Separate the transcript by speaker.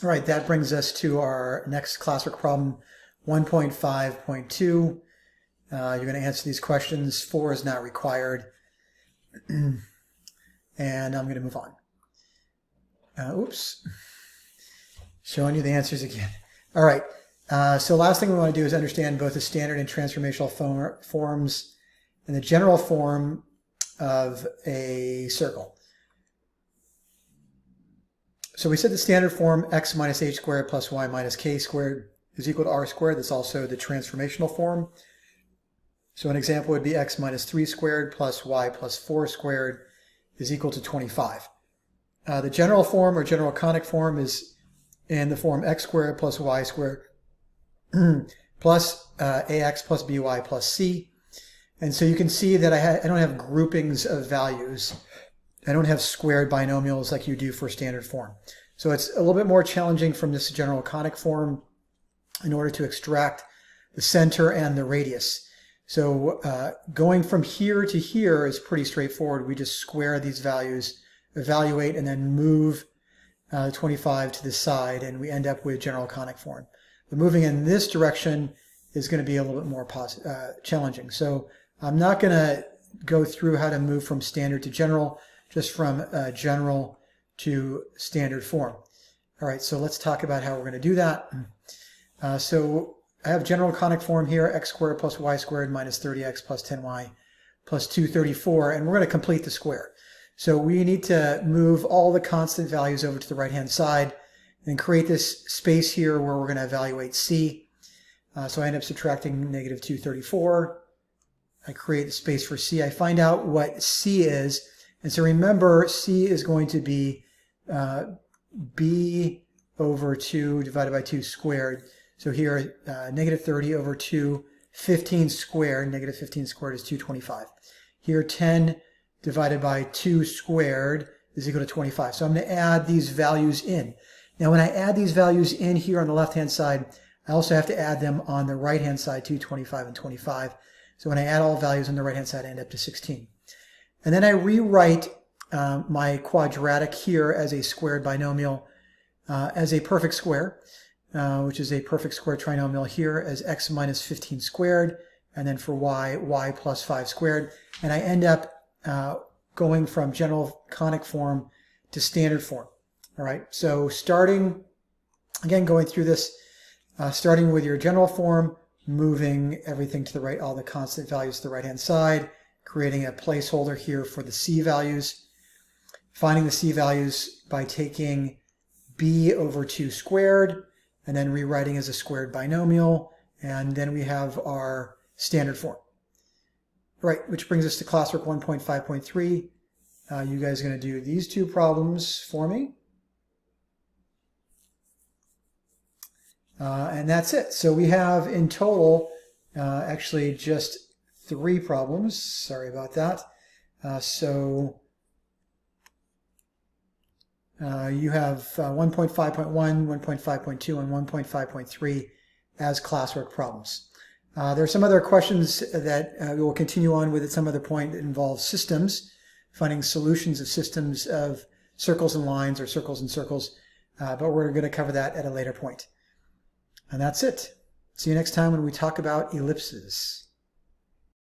Speaker 1: All right, that brings us to our next classwork problem, 1.5.2. You're going to answer these questions. 4 is not required. And I'm going to move on. Oops. Showing you the answers again. All right. So last thing we want to do is understand both the standard and transformational forms and the general form of a circle. So we said the standard form x minus h squared plus y minus k squared is equal to r squared. That's also the transformational form. So an example would be x minus 3 squared plus y plus 4 squared is equal to 25. The general form or general conic form is in the form x squared plus y squared plus ax plus by plus c. And so you can see that I don't have groupings of values. I don't have squared binomials like you do for standard form. So it's a little bit more challenging from this general conic form in order to extract the center and the radius. So going from here to here is pretty straightforward. We just square these values, evaluate, and then move 25 to the side, and we end up with general conic form. But moving in this direction is going to be a little bit more challenging. So I'm not going to go through how to move from standard to general, just from general to standard form. All right, so let's talk about how we're going to do that. So I have general conic form here, x squared plus y squared minus 30x plus 10y plus 234, and we're going to complete the square. So we need to move all the constant values over to the right-hand side and create this space here where we're going to evaluate c. So I end up subtracting negative 234. I create the space for c. I find out what c is. And so remember, c is going to be b over 2 divided by 2 squared. So here, negative 30 over 2, 15 squared, negative 15 squared is 225. Here, 10 divided by 2 squared is equal to 25. So I'm going to add these values in. Now when I add these values in here on the left-hand side, I also have to add them on the right-hand side, 225 and 25. So when I add all values on the right-hand side, I end up to 16. And then I rewrite my quadratic here as a squared binomial as a perfect square, which is a perfect square trinomial here as x minus 15 squared, and then for y, y plus 5 squared. And I end up going from general conic form to standard form. All right, so starting, again, going through this, starting with your general form, moving everything to the right, all the constant values to the right-hand side, creating a placeholder here for the c values, finding the c values by taking b over 2 squared, and then rewriting as a squared binomial, and then we have our standard form. All right, which brings us to classwork 1.5.3. You guys are going to do these two problems for me. And that's it. So we have in total actually just 3 problems. Sorry about that. You have 1.5.1, 1.5.2, and 1.5.3 as classwork problems. There are some other questions that we will continue on with at some other point that involve systems, finding solutions of systems of circles and lines or circles and circles, but we're going to cover that at a later point. And that's it. See you next time when we talk about ellipses.